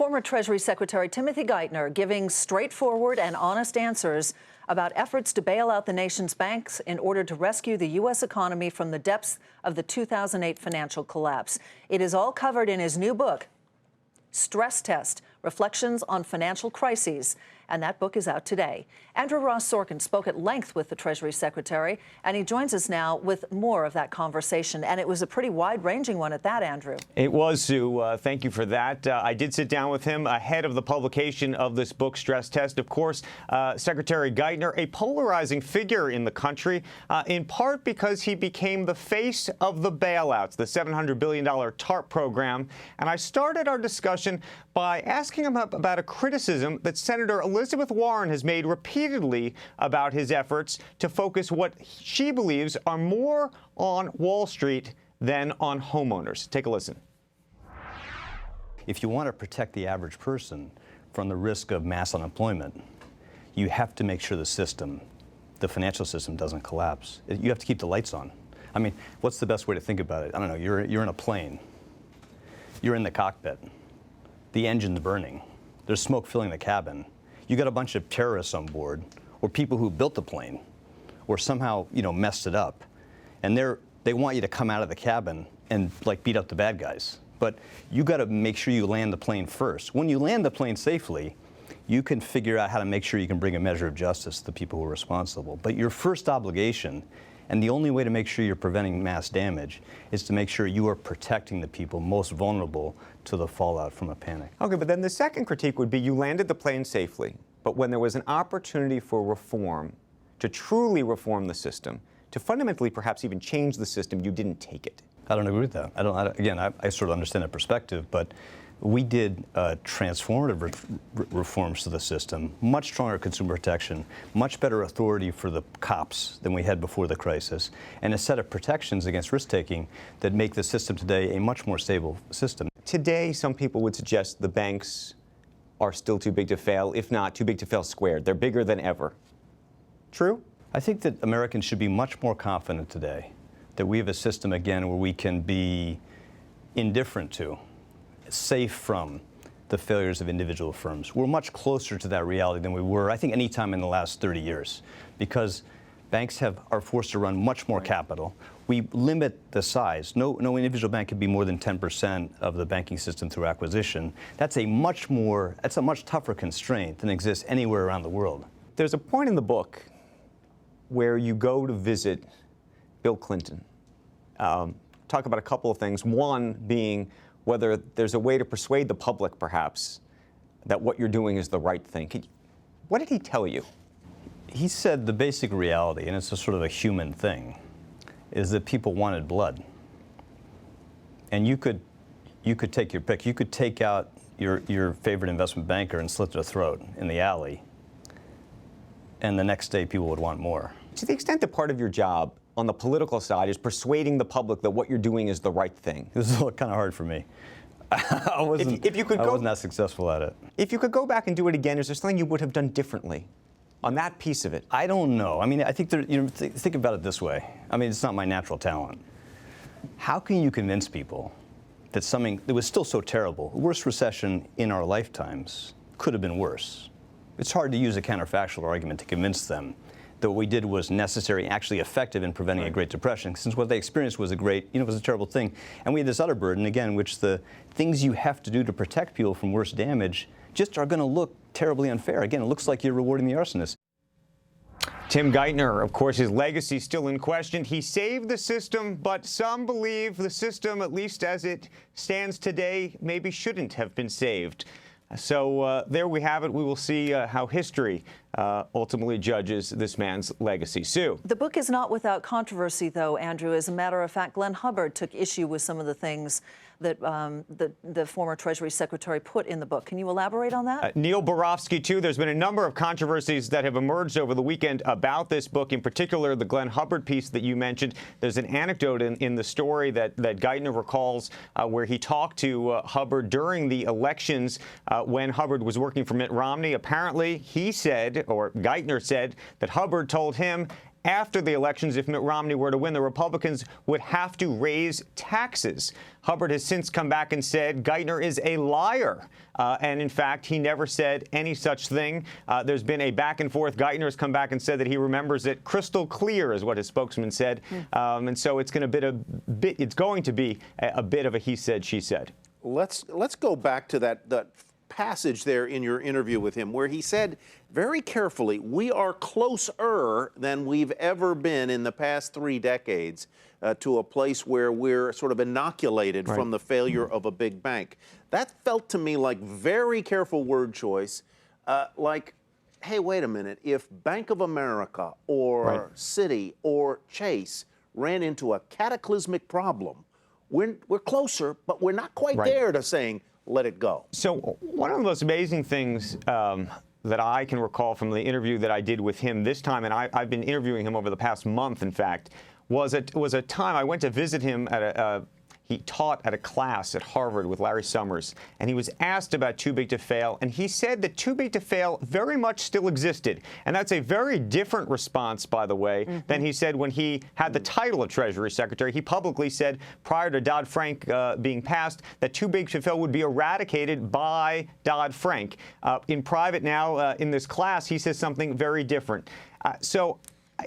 Former Treasury Secretary Timothy Geithner giving straightforward and honest answers about efforts to bail out the nation's banks in order to rescue the U.S. economy from the depths of the 2008 financial collapse. It is all covered in his new book, Stress Test: Reflections on Financial Crises, and that book is out today. Andrew Ross Sorkin spoke at length with the Treasury Secretary, and he joins us now with more of that conversation. And it was a pretty wide-ranging one at that, Andrew. It was, Sue. Thank you for that. I did sit down with him ahead of the publication of this book, Stress Test. Of course, Secretary Geithner, a polarizing figure in the country, in part because he became the face of the bailouts, the $700 billion TARP program. And I started our discussion by asking him about a criticism that Senator Elizabeth Warren has made repeatedly about his efforts to focus what she believes are more on Wall Street than on homeowners. Take a listen. If you want to protect the average person from the risk of mass unemployment, you have to make sure the financial system doesn't collapse. You have to keep the lights on. I mean, what's the best way to think about it? I don't know, you're in a plane. You're in the cockpit. The engine's burning. There's smoke filling the cabin. You got a bunch of terrorists on board, or people who built the plane, or somehow, messed it up. And they want you to come out of the cabin and beat up the bad guys. But you got to make sure you land the plane first. When you land the plane safely, you can figure out how to make sure you can bring a measure of justice to the people who are responsible. But your first obligation, and the only way to make sure you're preventing mass damage, is to make sure you are protecting the people most vulnerable to the fallout from a panic. Okay, but then the second critique would be you landed the plane safely, but when there was an opportunity for reform, to truly reform the system, to fundamentally perhaps even change the system, you didn't take it. I don't agree with that. I sort of understand that perspective, but we did transformative reforms to the system, much stronger consumer protection, much better authority for the cops than we had before the crisis, and a set of protections against risk-taking that make the system today a much more stable system. Today, some people would suggest the banks are still too big to fail, if not too big to fail squared. They're bigger than ever. True? I think that Americans should be much more confident today that we have a system, again, where we can be indifferent to, safe from the failures of individual firms. We're much closer to that reality than we were, I think, any time in the last 30 years, because banks are forced to run much more capital. We limit the size. No individual bank can be more than 10% of the banking system through acquisition. That's a much tougher constraint than exists anywhere around the world. There's a point in the book where you go to visit Bill Clinton. Talk about a couple of things. One being whether there's a way to persuade the public, perhaps, that what you're doing is the right thing. What did he tell you? He said the basic reality, and it's a sort of a human thing, is that people wanted blood. And you could take your pick. You could take out your favorite investment banker and slit their throat in the alley, and the next day people would want more. To the extent that part of your job on the political side is persuading the public that what you're doing is the right thing. This is kind of hard for me. I wasn't that successful at it. If you could go back and do it again, is there something you would have done differently on that piece of it? I don't know. I mean, I think think about it this way. I mean, it's not my natural talent. How can you convince people that something that was still so terrible, the worst recession in our lifetimes, could have been worse? It's hard to use a counterfactual argument to convince them that what we did was necessary, actually effective in preventing a Great Depression, since what they experienced was was a terrible thing. And we had this other burden, again, which the things you have to do to protect people from worse damage just are going to look terribly unfair. Again, it looks like you're rewarding the arsonist. Tim Geithner, of course, his legacy still in question. He saved the system, but some believe the system, at least as it stands today, maybe shouldn't have been saved. So there we have it. We will see how history ultimately judges this man's legacy. Sue. The book is not without controversy, though, Andrew. As a matter of fact, Glenn Hubbard took issue with some of the things that the former Treasury Secretary put in the book. Can you elaborate on that? Neil Barofsky, too. There's been a number of controversies that have emerged over the weekend about this book, in particular the Glenn Hubbard piece that you mentioned. There's an anecdote in the story that Geithner recalls where he talked to Hubbard during the elections when Hubbard was working for Mitt Romney. Apparently, he said, or Geithner said, that Hubbard told him, after the elections, if Mitt Romney were to win, the Republicans would have to raise taxes. Hubbard has since come back and said Geithner is a liar. And in fact, he never said any such thing. There's been a back and forth. Geithner has come back and said that he remembers it crystal clear, is what his spokesman said. And so it's going to be a bit of a he said, she said. Let's go back to that passage there in your interview with him where he said very carefully, we are closer than we've ever been in the past 3 decades to a place where we're sort of inoculated from the failure of a big bank. That felt to me like very careful word choice, like, hey, wait a minute, if Bank of America or Citi or Chase ran into a cataclysmic problem, we're closer, but we're not quite there to saying, let it go. So one of the most amazing things that I can recall from the interview that I did with him this time, and I've been interviewing him over the past month, in fact, was a time I went to visit him at he taught at a class at Harvard with Larry Summers, and he was asked about Too Big to Fail, and he said that Too Big to Fail very much still existed. And that's a very different response, by the way, than he said when he had the title of Treasury Secretary. He publicly said prior to Dodd-Frank being passed that Too Big to Fail would be eradicated by Dodd-Frank. In private now, in this class, he says something very different. So,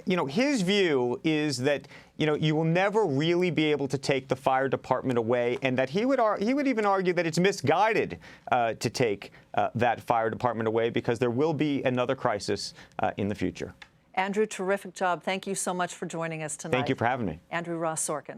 you know, his view is that, you know, you will never really be able to take the fire department away, and that he would even argue that it's misguided to take that fire department away because there will be another crisis in the future. Andrew, terrific job. Thank you so much for joining us tonight. Thank you for having me. Andrew Ross Sorkin.